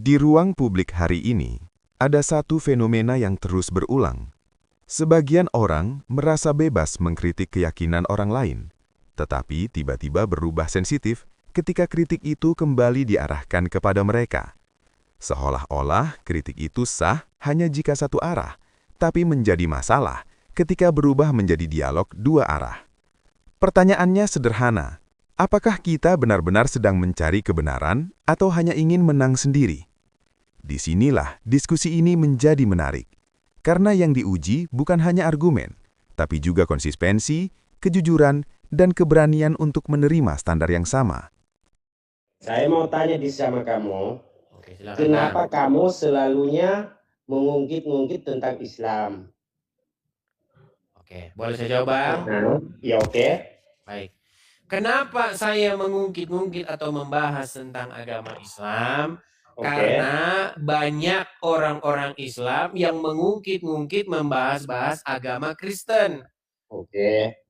Di ruang publik hari ini, ada satu fenomena yang terus berulang. Sebagian orang merasa bebas mengkritik keyakinan orang lain, tetapi tiba-tiba berubah sensitif ketika kritik itu kembali diarahkan kepada mereka. Seolah-olah kritik itu sah hanya jika satu arah, tapi menjadi masalah ketika berubah menjadi dialog dua arah. Pertanyaannya sederhana, apakah kita benar-benar sedang mencari kebenaran atau hanya ingin menang sendiri? Disinilah diskusi ini menjadi menarik, karena yang diuji bukan hanya argumen, tapi juga konsistensi, kejujuran, dan keberanian untuk menerima standar yang sama. Saya mau tanya sama kamu, Oke, silakan. kenapa kamu selalunya mengungkit-ungkit tentang Islam? Oke, boleh saya jawab, Bang? Ya oke. Baik. Kenapa saya mengungkit-ungkit atau membahas tentang agama Islam? Karena banyak orang-orang Islam yang mengungkit-ungkit membahas-bahas agama Kristen. Oke.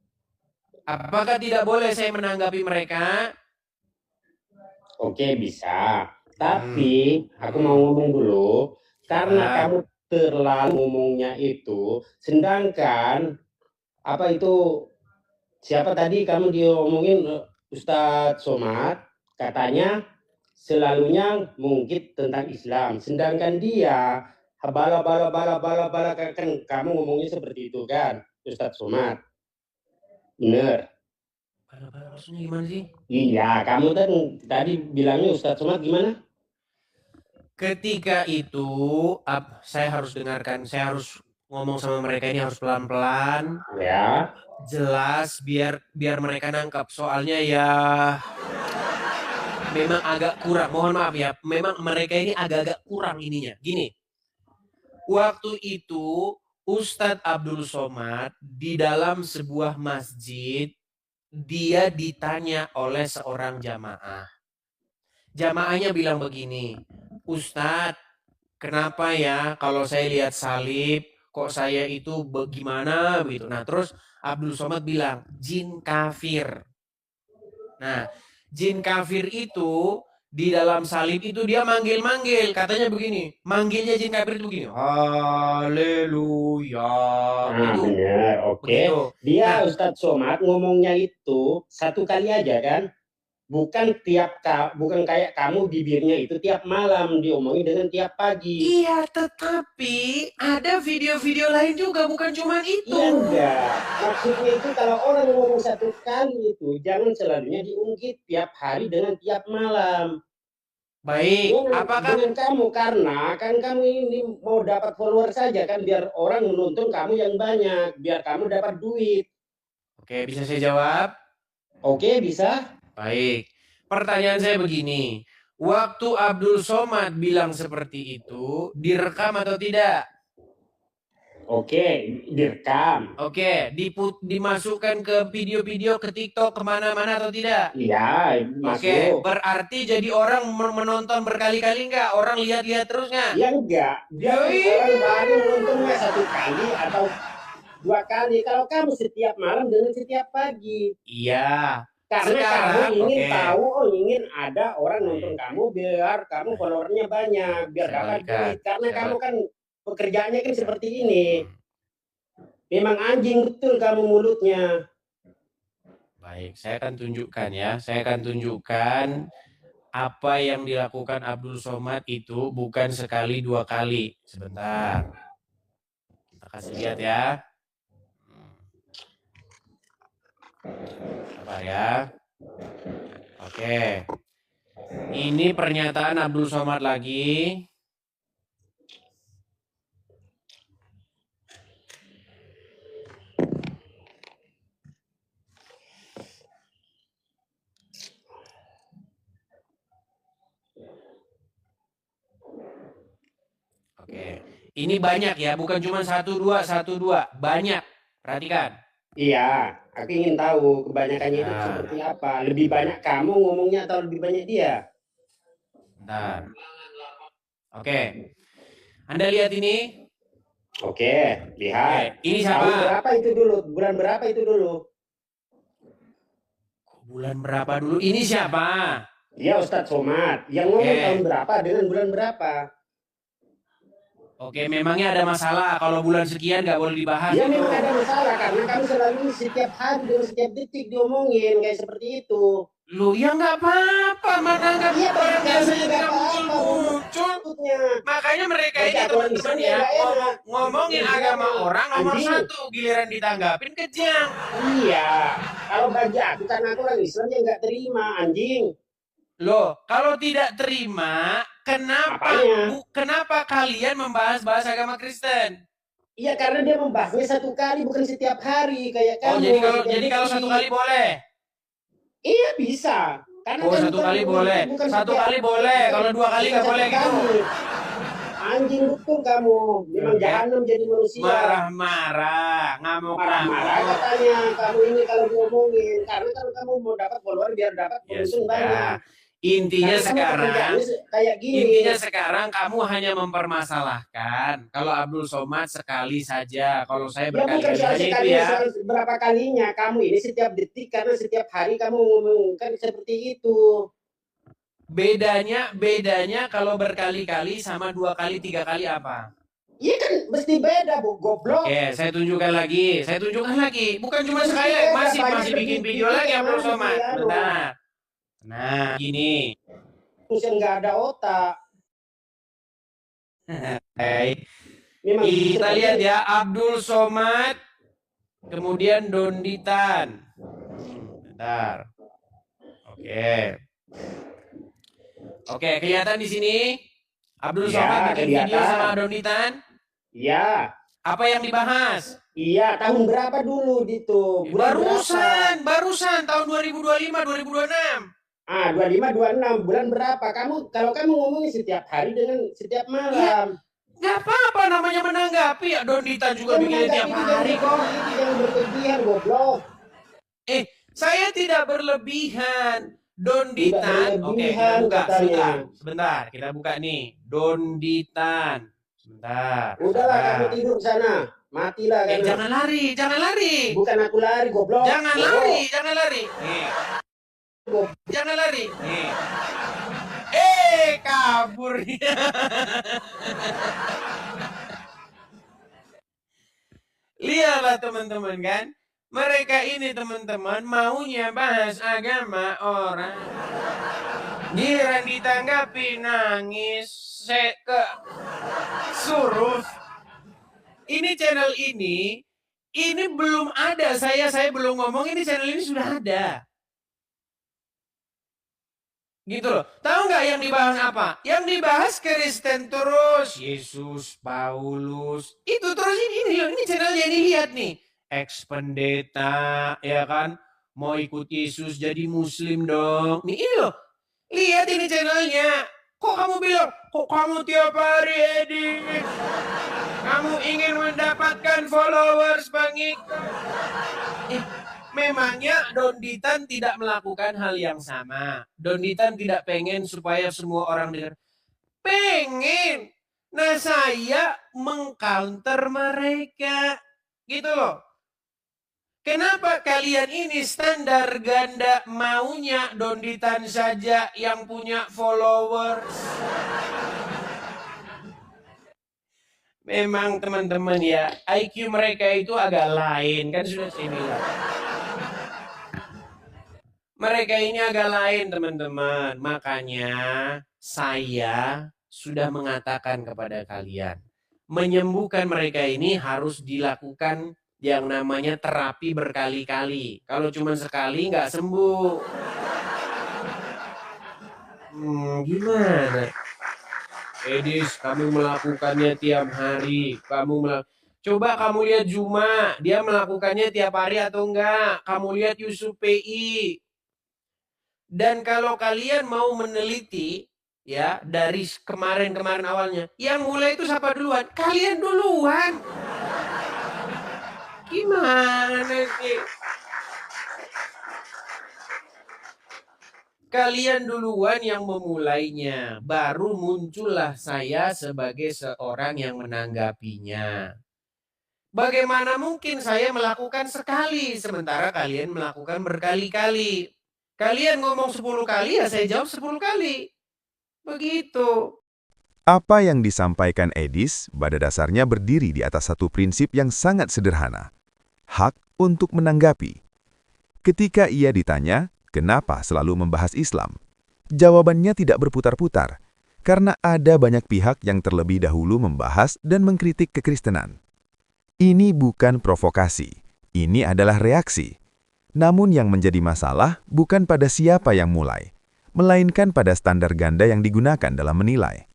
Apakah tidak boleh saya menanggapi mereka? Oke, bisa. Tapi aku mau ngomong dulu, karena kamu terlalu ngomongnya itu, sedangkan apa itu siapa tadi kamu diomongin Ustadz Somad katanya selalunya mengungkit tentang Islam, sedangkan dia bala kan kamu ngomongnya seperti itu kan Ustadz Somad, bener? Bala-bala maksudnya gimana sih? Iya, kamu kan tadi bilangnya Ustadz Somad gimana? Ketika itu saya harus dengarkan, saya harus ngomong sama mereka ini harus pelan-pelan. Ya. Jelas biar mereka nangkap. Soalnya ya memang agak kurang. Mohon maaf ya, memang mereka ini agak-agak kurang ininya. Gini, waktu itu Ustadz Abdul Somad di dalam sebuah masjid, dia ditanya oleh seorang jamaah. Jamaahnya bilang begini, Ustadz, kenapa ya kalau saya lihat salib, kok saya itu bagaimana begitu. Nah terus Abdul Somad bilang, jin kafir. Nah, jin kafir itu di dalam salib itu dia manggil-manggil, katanya begini, manggilnya jin kafir itu begini, haleluya. Nah, benar, oke. Begitu. Dia Ustadz Somad ngomongnya itu satu kali aja kan, bukan kayak kamu bibirnya itu tiap malam diomongin dengan tiap pagi. Iya, tetapi ada video-video lain juga, bukan cuma itu. Iya enggak, maksudnya itu kalau orang ngomong satu kali itu jangan selalunya diungkit tiap hari dengan tiap malam. Baik, apakah dengan kamu, karena kan kamu ini mau dapat follower saja kan, biar orang menonton kamu yang banyak, biar kamu dapat duit. Oke, bisa saya jawab? Oke, bisa. Baik, pertanyaan saya begini, waktu Abdul Somad bilang seperti itu, direkam atau tidak? Oke, direkam. Oke, dimasukkan ke video-video, ke TikTok, kemana-mana atau tidak? Iya, masuk. Oke, berarti jadi orang menonton berkali-kali enggak? Orang lihat-lihat terus enggak? Ya enggak, dia orang baru menontonnya satu kali atau dua kali. Kalau kamu setiap malam dengan setiap pagi. Iya. Karena kamu ingin tahu, ingin ada orang nonton kamu biar kamu followernya banyak, biar dapat duit. Karena kamu kan pekerjaannya kan seperti ini. Memang anjing betul kamu mulutnya. Baik, saya akan tunjukkan ya. Saya akan tunjukkan apa yang dilakukan Abdul Somad itu bukan sekali dua kali. Sebentar. Kita kasih lihat ya. Sabar ya. Oke. Ini pernyataan Abdul Somad lagi. Oke. Ini banyak ya, bukan cuma satu dua, banyak. Perhatikan. Iya, aku ingin tahu kebanyakannya itu seperti apa. Lebih banyak kamu ngomongnya atau lebih banyak dia? Bentar. Oke. Anda lihat ini? Oke, lihat. Ini siapa? Tahun berapa itu dulu? Bulan berapa itu dulu? Bulan berapa dulu? Ini siapa? Iya, Ustadz Somad. Yang ngomong tahun berapa dengan bulan berapa? Oke, memangnya ada masalah kalau bulan sekian nggak boleh dibahas Ya itu? memang ada masalah karena kami selalu setiap hari dengan setiap detik diomongin kayak seperti itu. Loh, ya nggak apa-apa, menanggapi Iya, orang bagi biasanya kami tidak nggak apa-apa, muncul-muncul. maksudnya. Makanya mereka Bagi ini aku teman-teman Islam ya, nggak enak. ngomongin Islam agama orang nomor anjing. satu, giliran ditanggapin kejam. Iya, kalau bagi aku karena aku orang Islam yang nggak terima, anjing. Loh, kalau tidak terima, kenapa kalian membahas-bahas agama Kristen? Iya, karena dia membahasnya satu kali bukan setiap hari kayak Oh, kamu. jadi kalau satu kali boleh? Iya bisa. Karena Oh, kan satu kali boleh. Satu kali boleh, kalau 2 kali nggak boleh gitu. Anjing betul kamu. Memang jahanam jadi manusia. Marah-marah, Marah-marah katanya kamu ini kalau diomongin. Karena kalau kamu mau dapat follower biar dapat penonton banyak. Intinya kayak gini. Intinya sekarang kamu hanya mempermasalahkan kalau Abdul Somad sekali saja, kalau saya berkali-kali bukan saja itu ya. Berapa kalinya kamu ini setiap detik karena setiap hari kamu ngomongkan seperti itu. Bedanya kalau berkali-kali sama 2 kali 3 kali apa? Iya kan mesti beda, goblok. Oke, saya tunjukkan lagi. Bukan cuma sekali, masih bikin video lagi Abdul Somad. Bentar. Nah, gini. Yang nggak ada otak. Kita lihat ya, Abdul Somad, kemudian Donditan. Bentar. Oke, kelihatan di sini. Abdul Somad bikin video sama Donditan. Iya. Apa yang dibahas? Iya, tahun berapa dulu itu? Barusan tahun 2025, 2026. 25, 26, bulan berapa? Kalau kamu ngomongin setiap hari dengan setiap malam. Nggak apa-apa namanya menanggapi ya. Donditan juga bikin tiap hari kok. Jangan berlebihan, goblok. Saya tidak berlebihan. Donditan. Oke, kita buka. Sebentar, kita buka nih. Donditan. Sebentar. Udahlah, kamu tidur sana. Matilah kan. Jangan lari. Bukan aku lari, goblok. Jangan lari. Nih. Jangan lari. Nih. Kabur. Lihatlah teman-teman kan. Mereka ini teman-teman maunya bahas agama orang. Giliran ditanggapi nangis, suruh. Ini channel ini belum ada. Saya belum ngomong, ini channel ini sudah ada. Gitu loh. Tahu nggak yang dibahas apa? Yang dibahas Kristen terus. Yesus, Paulus. Itu terus ini channelnya ini lihat nih. Ex-pendeta, ya kan? Mau ikut Yesus jadi muslim dong. Nih ini loh. Lihat ini channelnya. Kok kamu bilang, kok kamu tiap hari edit? Kamu ingin mendapatkan followers pengikut? Memangnya Donditan tidak melakukan hal yang sama. Donditan tidak pengen supaya semua orang dengar. Pengen. Nah, saya mengcounter mereka. Gitu loh. Kenapa kalian ini standar ganda maunya Donditan saja yang punya followers? Memang teman-teman ya, IQ mereka itu agak lain. Kan sudah saya bilang. Mereka ini agak lain teman-teman. Makanya saya sudah mengatakan kepada kalian. Menyembuhkan mereka ini harus dilakukan yang namanya terapi berkali-kali. Kalau cuma sekali nggak sembuh. Gimana? Edis, kamu melakukannya tiap hari. Coba kamu lihat Juma, dia melakukannya tiap hari atau enggak? Kamu lihat Yusuf PI. Dan kalau kalian mau meneliti ya dari kemarin awalnya, yang mulai itu siapa duluan? Kalian duluan. Gimana sih? Kalian duluan yang memulainya, baru muncullah saya sebagai seorang yang menanggapinya. Bagaimana mungkin saya melakukan sekali sementara kalian melakukan berkali-kali? Kalian ngomong 10 kali, ya saya jawab 10 kali. Begitu. Apa yang disampaikan Edis pada dasarnya berdiri di atas satu prinsip yang sangat sederhana. Hak untuk menanggapi. Ketika ia ditanya, kenapa selalu membahas Islam? Jawabannya tidak berputar-putar, karena ada banyak pihak yang terlebih dahulu membahas dan mengkritik kekristenan. Ini bukan provokasi, ini adalah reaksi. Namun yang menjadi masalah bukan pada siapa yang mulai, melainkan pada standar ganda yang digunakan dalam menilai.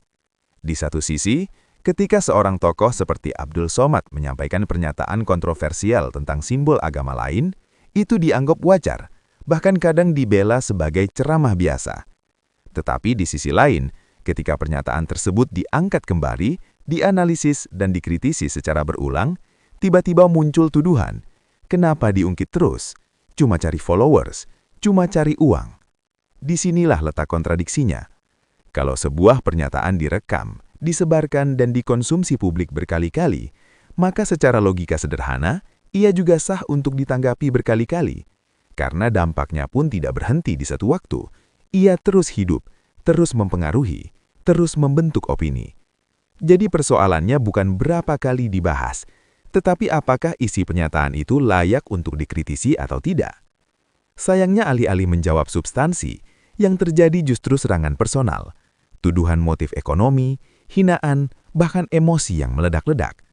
Di satu sisi, ketika seorang tokoh seperti Abdul Somad menyampaikan pernyataan kontroversial tentang simbol agama lain, itu dianggap wajar, bahkan kadang dibela sebagai ceramah biasa. Tetapi di sisi lain, ketika pernyataan tersebut diangkat kembali, dianalisis dan dikritisi secara berulang, tiba-tiba muncul tuduhan, kenapa diungkit terus? Cuma cari followers, cuma cari uang. Disinilah letak kontradiksinya. Kalau sebuah pernyataan direkam, disebarkan dan dikonsumsi publik berkali-kali, maka secara logika sederhana, ia juga sah untuk ditanggapi berkali-kali. Karena dampaknya pun tidak berhenti di satu waktu. Ia terus hidup, terus mempengaruhi, terus membentuk opini. Jadi persoalannya bukan berapa kali dibahas, tetapi apakah isi pernyataan itu layak untuk dikritisi atau tidak. Sayangnya alih-alih menjawab substansi, yang terjadi justru serangan personal, tuduhan motif ekonomi, hinaan, bahkan emosi yang meledak-ledak.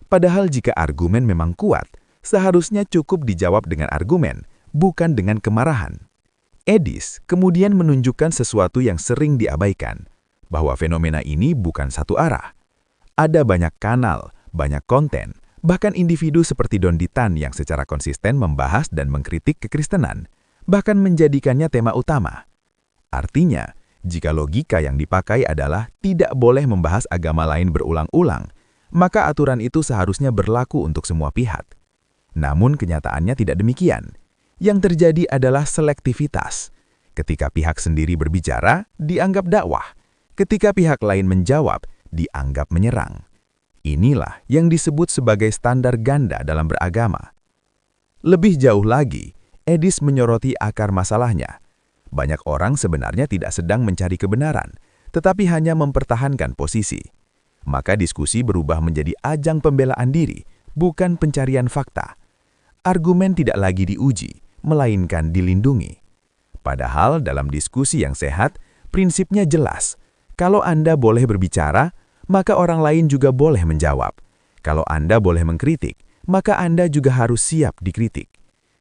Padahal jika argumen memang kuat, seharusnya cukup dijawab dengan argumen, bukan dengan kemarahan. Edis kemudian menunjukkan sesuatu yang sering diabaikan, bahwa fenomena ini bukan satu arah. Ada banyak kanal, banyak konten, bahkan individu seperti Donny Tan yang secara konsisten membahas dan mengkritik kekristenan, bahkan menjadikannya tema utama. Artinya, jika logika yang dipakai adalah tidak boleh membahas agama lain berulang-ulang, maka aturan itu seharusnya berlaku untuk semua pihak. Namun kenyataannya tidak demikian. Yang terjadi adalah selektivitas. Ketika pihak sendiri berbicara, dianggap dakwah. Ketika pihak lain menjawab, dianggap menyerang. Inilah yang disebut sebagai standar ganda dalam beragama. Lebih jauh lagi, Edis menyoroti akar masalahnya. Banyak orang sebenarnya tidak sedang mencari kebenaran, tetapi hanya mempertahankan posisi. Maka diskusi berubah menjadi ajang pembelaan diri, bukan pencarian fakta. Argumen tidak lagi diuji, melainkan dilindungi. Padahal dalam diskusi yang sehat, prinsipnya jelas. Kalau Anda boleh berbicara, maka orang lain juga boleh menjawab. Kalau Anda boleh mengkritik, maka Anda juga harus siap dikritik.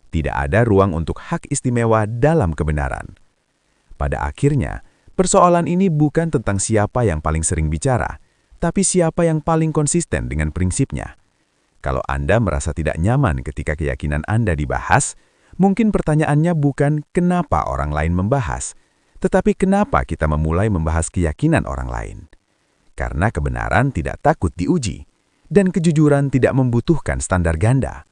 Tidak ada ruang untuk hak istimewa dalam kebenaran. Pada akhirnya, persoalan ini bukan tentang siapa yang paling sering bicara, tapi siapa yang paling konsisten dengan prinsipnya. Kalau Anda merasa tidak nyaman ketika keyakinan Anda dibahas, mungkin pertanyaannya bukan kenapa orang lain membahas, tetapi kenapa kita memulai membahas keyakinan orang lain. Karena kebenaran tidak takut diuji, dan kejujuran tidak membutuhkan standar ganda.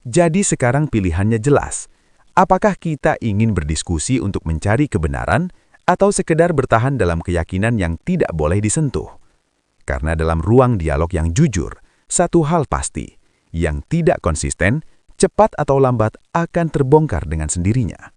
Jadi sekarang pilihannya jelas. Apakah kita ingin berdiskusi untuk mencari kebenaran atau sekedar bertahan dalam keyakinan yang tidak boleh disentuh? Karena dalam ruang dialog yang jujur, satu hal pasti, yang tidak konsisten, cepat atau lambat akan terbongkar dengan sendirinya.